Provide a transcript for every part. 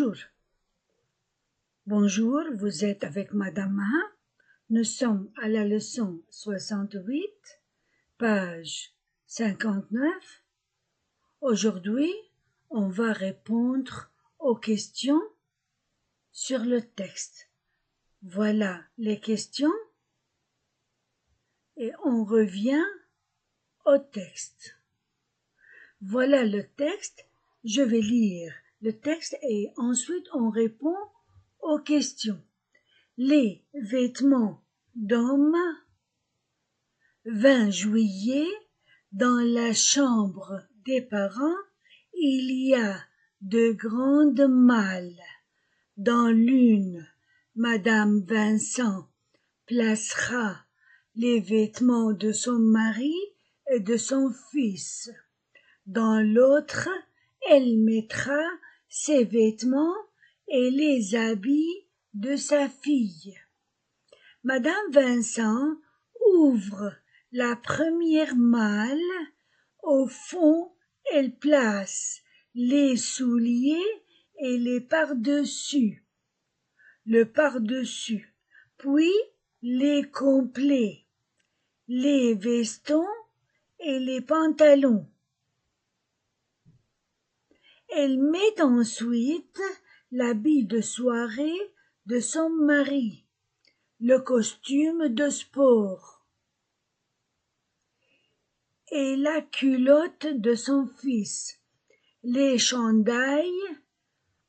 Bonjour. Bonjour, vous êtes avec Madame Maha. Nous sommes à la leçon 68, page 59. Aujourd'hui, on va répondre aux questions sur le texte. Voilà les questions et on revient au texte. Voilà le texte, je vais lire le texte et ensuite on répond aux questions. Les vêtements d'homme. 20 juillet, dans la chambre des parents, il y a de grandes malles. Dans l'une, Madame Vincent placera les vêtements de son mari et de son fils. Dans l'autre, elle mettra ses vêtements et les habits de sa fille. Madame Vincent ouvre la première malle. Au fond, elle place les souliers et les par-dessus, le par-dessus, puis les complets, les vestons et les pantalons. Elle met ensuite l'habit de soirée de son mari, le costume de sport et la culotte de son fils, les chandails.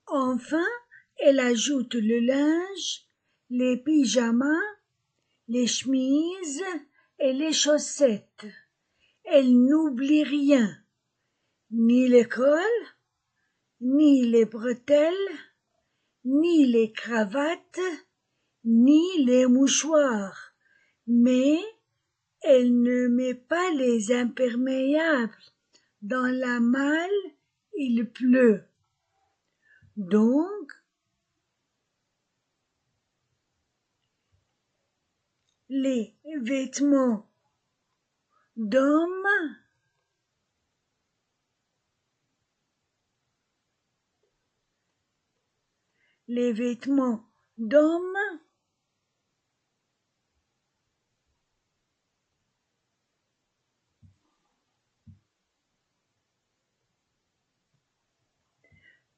Enfin, elle ajoute le linge, les pyjamas, les chemises et les chaussettes. Elle n'oublie rien, ni l'école, ni les bretelles, ni les cravates, ni les mouchoirs, mais elle ne met pas les imperméables. Dans la malle, il pleut. Donc, les vêtements d'homme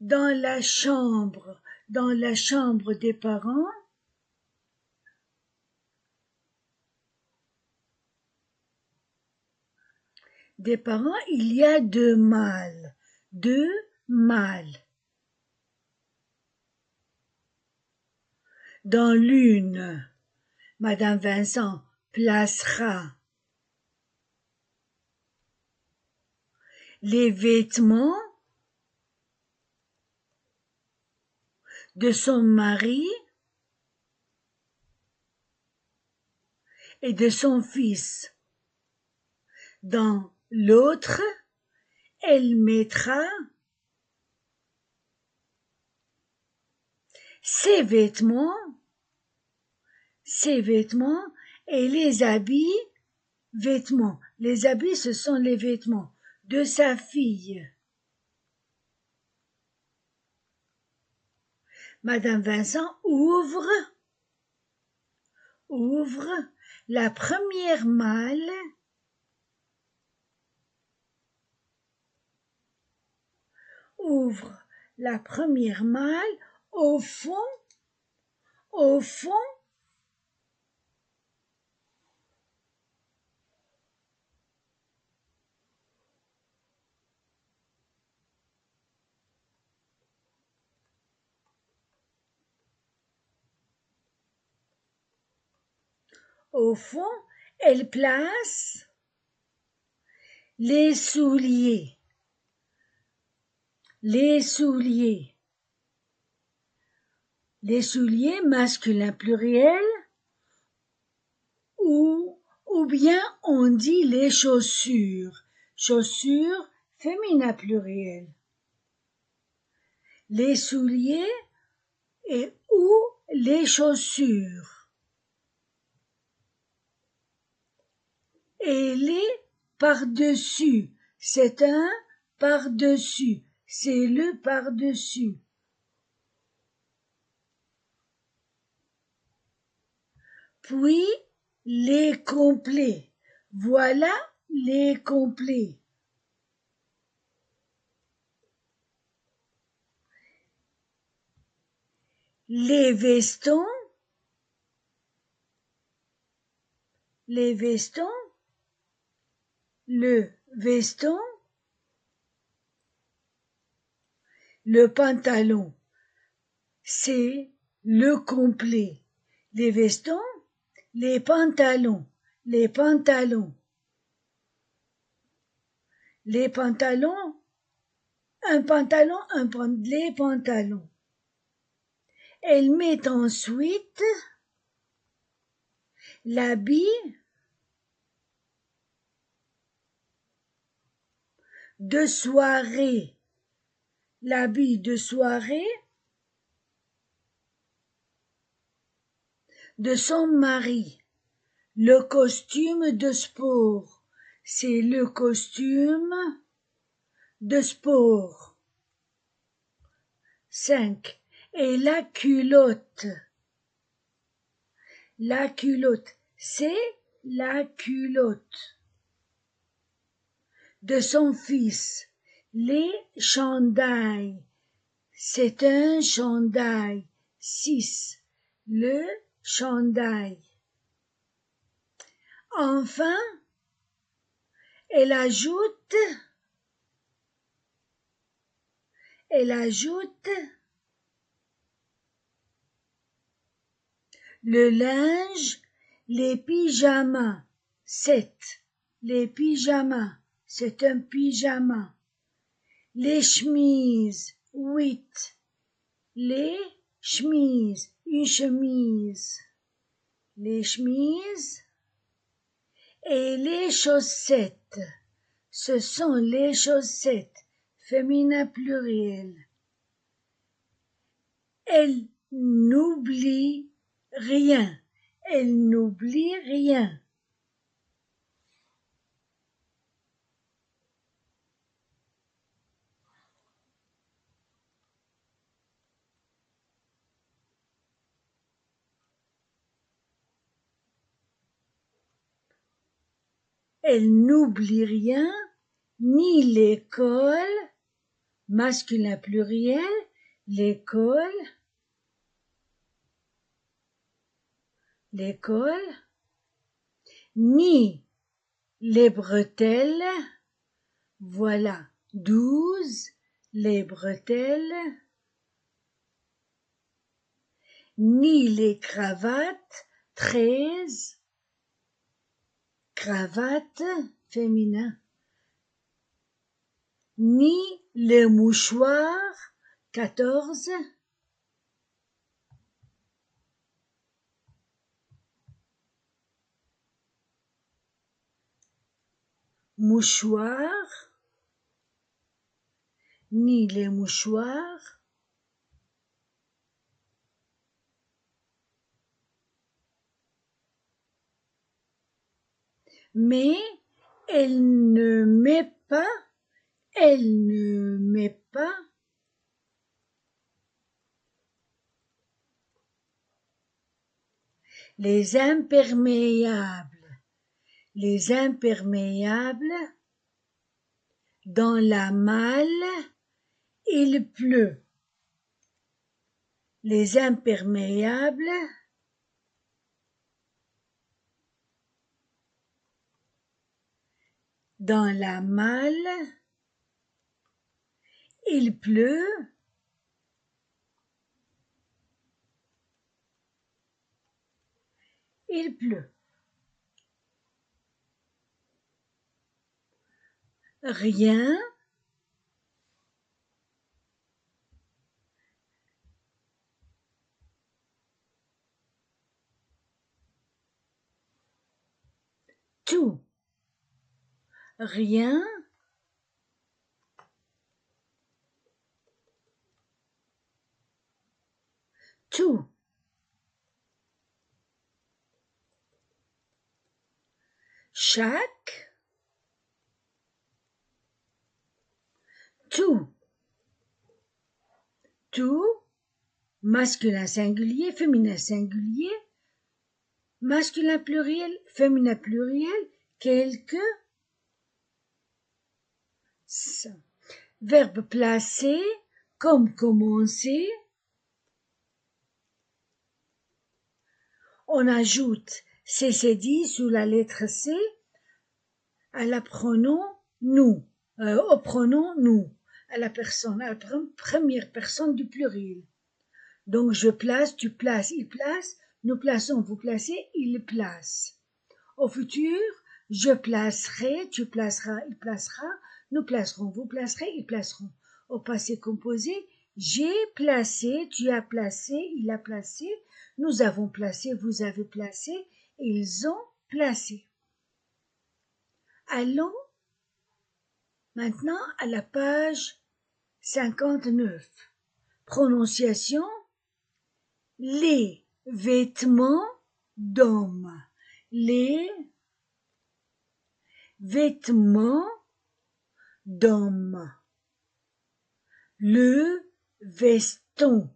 dans la chambre des parents, il y a deux malles. Dans l'une, Madame Vincent placera les vêtements de son mari et de son fils. Dans l'autre, elle mettra ses vêtements et les habits. Les habits, ce sont les vêtements de sa fille. Madame Vincent ouvre la première malle. Au fond, elle place les souliers. Les souliers masculin pluriel ou bien on dit les chaussures féminin pluriel. Les souliers ou les chaussures. Et les par-dessus, c'est un par-dessus, c'est le par-dessus. puis les complets. Voilà les complets. Les vestons, le veston, le pantalon, c'est le complet. Les vestons, les pantalons, les pantalons. Les pantalons, un pantalon, les pantalons. Elle met ensuite l'habit de soirée, l'habit de soirée de son mari, le costume de sport, c'est le costume de sport. 5. Et la culotte, c'est la culotte de son fils, les chandails, c'est un chandail. 6. Le chandail. Enfin, elle ajoute le linge, les pyjamas. 7. Les pyjamas, c'est un pyjama. Les chemises. 8. Les chemises, une chemise. Les chemises et les chaussettes. Ce sont les chaussettes, féminin pluriel. Elle n'oublie rien. Elle n'oublie rien. Elle n'oublie rien, ni l'école, masculin pluriel, l'école, ni les bretelles, voilà, 12, les bretelles, ni les cravates, 13, cravate, féminin, ni les mouchoirs, 14, mouchoirs, ni les mouchoirs, mais elle ne met pas les imperméables dans la malle, il pleut. Les imperméables dans la malle, il pleut. Il pleut. Rien. Tout. Rien. Tout. Chaque. Tout. Tout. Masculin singulier, féminin singulier. Masculin pluriel, féminin pluriel, quelques. Verbe placer, comme commencer. On ajoute CCD sous la lettre C à la pronom nous, au pronom nous, à la première personne du pluriel. Donc je place, tu places, il place, nous plaçons, vous placez, il place. Au futur, je placerai, tu placeras, il placera, nous placerons, vous placerez, ils placeront. Au passé composé, j'ai placé, tu as placé, il a placé, nous avons placé, vous avez placé, ils ont placé. Allons maintenant à la page 59. Prononciation, les vêtements d'homme. Les vêtements d'homme. Le veston.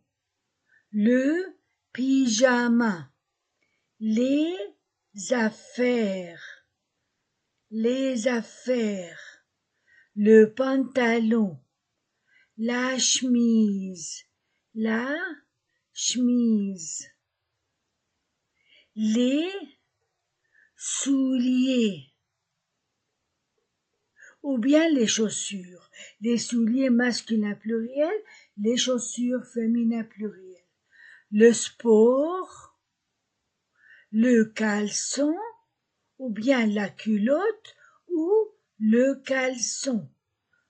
Le pyjama. Les affaires. Les affaires. Le pantalon. La chemise. La chemise. Les souliers. Ou bien les chaussures. Les souliers masculin pluriel, les chaussures féminin pluriel. Le sport, le caleçon, ou bien la culotte, ou le caleçon.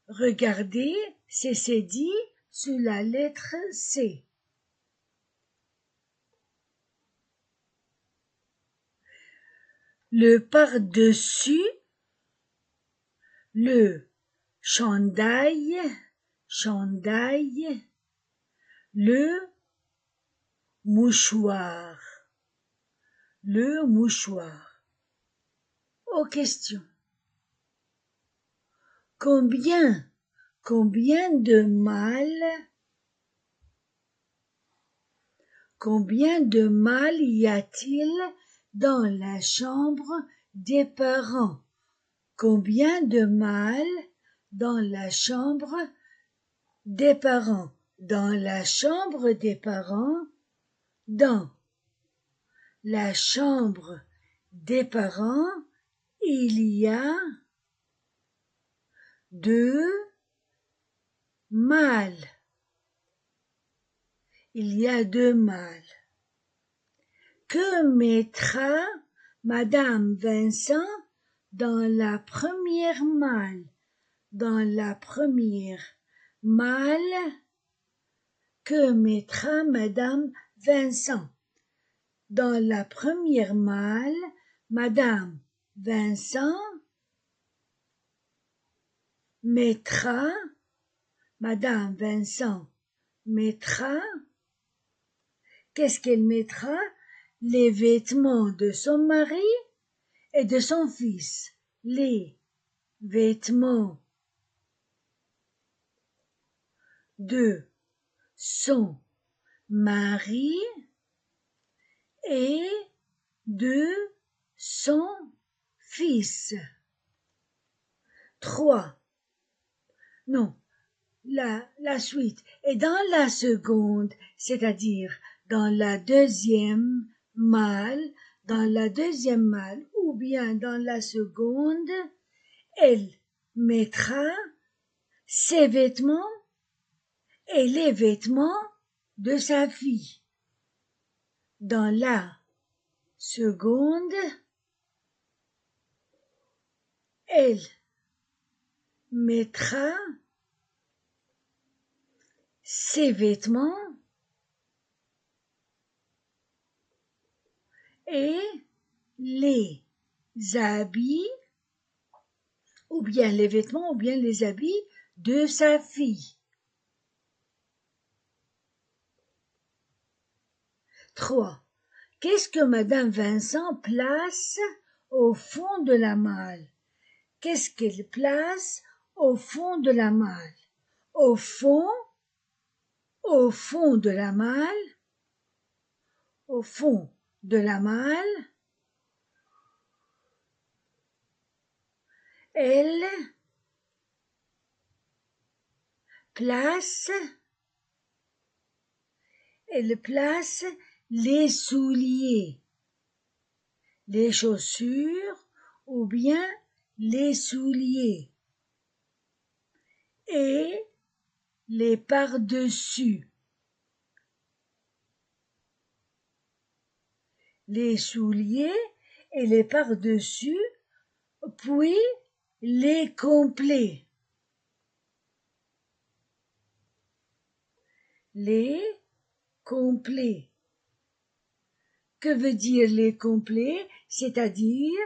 Regardez, c'est dit sous la lettre C. Le par-dessus, le chandail, chandail, le mouchoir, le mouchoir. Aux questions. Combien de mâles y a-t-il dans la chambre des parents? Combien de mâles dans la chambre des parents? Dans la chambre des parents, dans la chambre des parents, il y a 2 mâles. Il y a 2 mâles. Que mettra Madame Vincent dans la première malle? Dans la première malle, que mettra Madame Vincent? Dans la première malle, Madame Vincent mettra, Madame Vincent mettra, qu'est-ce qu'elle mettra? Les vêtements de son mari et de son fils. Les vêtements de son mari et de son fils. 3. Non, la suite. Et dans la seconde, c'est-à-dire dans la deuxième malle, ou bien dans la seconde, elle mettra ses vêtements et les vêtements de sa fille. Dans la seconde, elle mettra ses vêtements et les habits, ou bien les vêtements, ou bien les habits de sa fille. 3. Qu'est-ce que Madame Vincent place au fond de la malle? Qu'est-ce qu'elle place au fond de la malle? Au fond de la malle, au fond de la malle, Elle place les souliers, les chaussures ou bien les souliers et les par-dessus. Les souliers et les par-dessus, puis les complets. Les complets. Que veut dire les complets? C'est-à-dire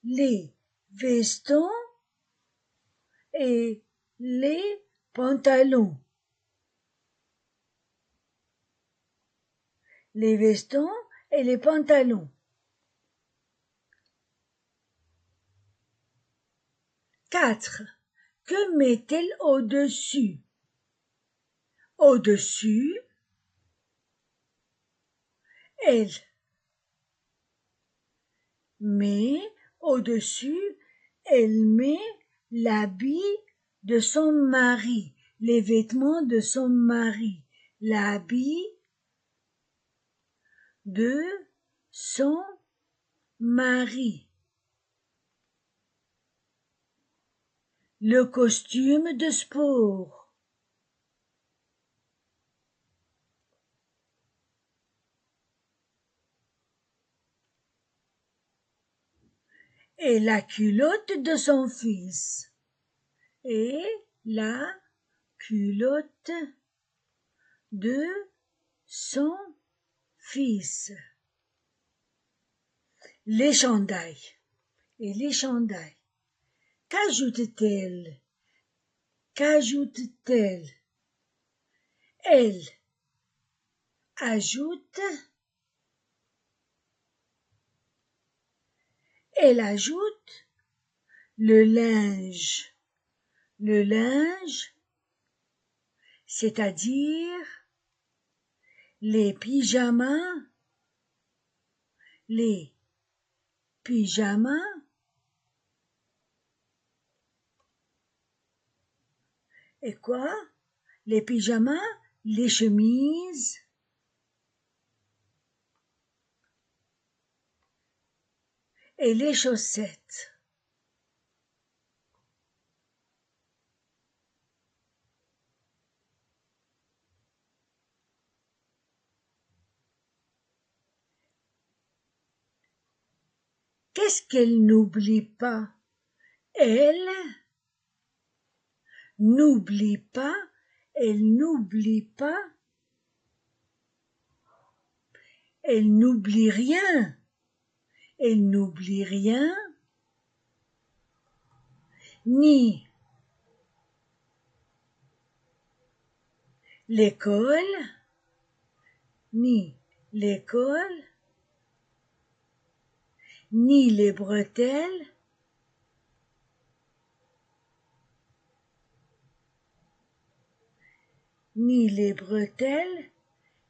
les vestons et les pantalons. Les vestons et les pantalons. 4. Que met-elle au-dessus? Au-dessus, elle met au-dessus, elle met l'habit de son mari, les vêtements de son mari, l'habit de son mari, le costume de sport, et la culotte de son fils, et la culotte de son fils, les chandails et les chandails. Qu'ajoute-t-elle? Qu'ajoute-t-elle? Elle ajoute, elle ajoute le linge, c'est-à-dire les pyjamas, les pyjamas, et quoi? Les pyjamas, les chemises, et les chaussettes. Qu'est-ce qu'elle n'oublie pas? Elle n'oublie pas, elle n'oublie pas, elle n'oublie rien, elle n'oublie rien, ni l'école, ni l'école, ni les bretelles, ni les bretelles,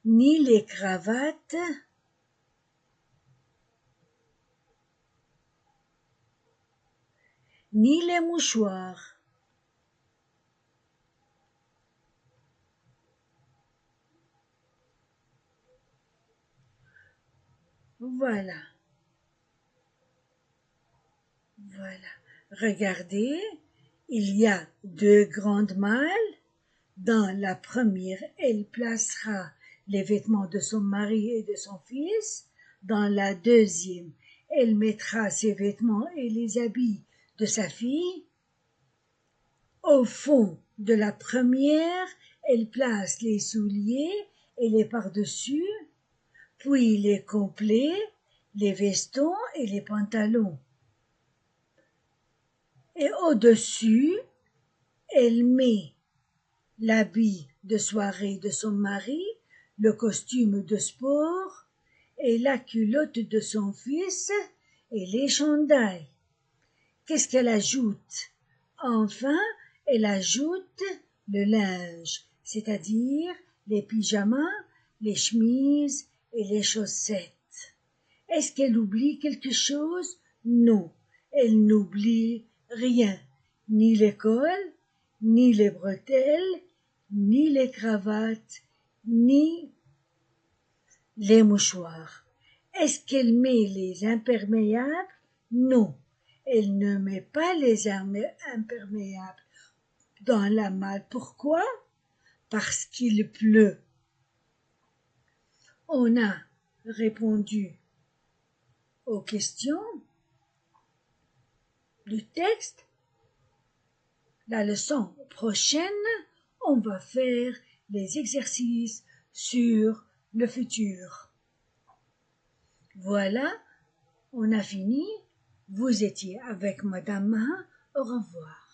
ni les cravates, ni les mouchoirs. Voilà. Voilà. Regardez, il y a 2 grandes malles. Dans la première, elle placera les vêtements de son mari et de son fils. Dans la deuxième, elle mettra ses vêtements et les habits de sa fille. Au fond de la première, elle place les souliers et les par-dessus, puis les complets, les vestons et les pantalons. Et au-dessus, elle met l'habit de soirée de son mari, le costume de sport et la culotte de son fils et les chandails. Qu'est-ce qu'elle ajoute? Enfin, elle ajoute le linge, c'est-à-dire les pyjamas, les chemises et les chaussettes. Est-ce qu'elle oublie quelque chose? Non, elle n'oublie rien. ni l'école, ni les bretelles, ni les cravates, ni les mouchoirs. Est-ce qu'elle met les imperméables? Non, elle ne met pas les imperméables dans la malle. Pourquoi? Parce qu'il pleut. On a répondu aux questions du texte. La leçon prochaine, on va faire les exercices sur le futur. Voilà, on a fini. Vous étiez avec Madame Maha. Au revoir.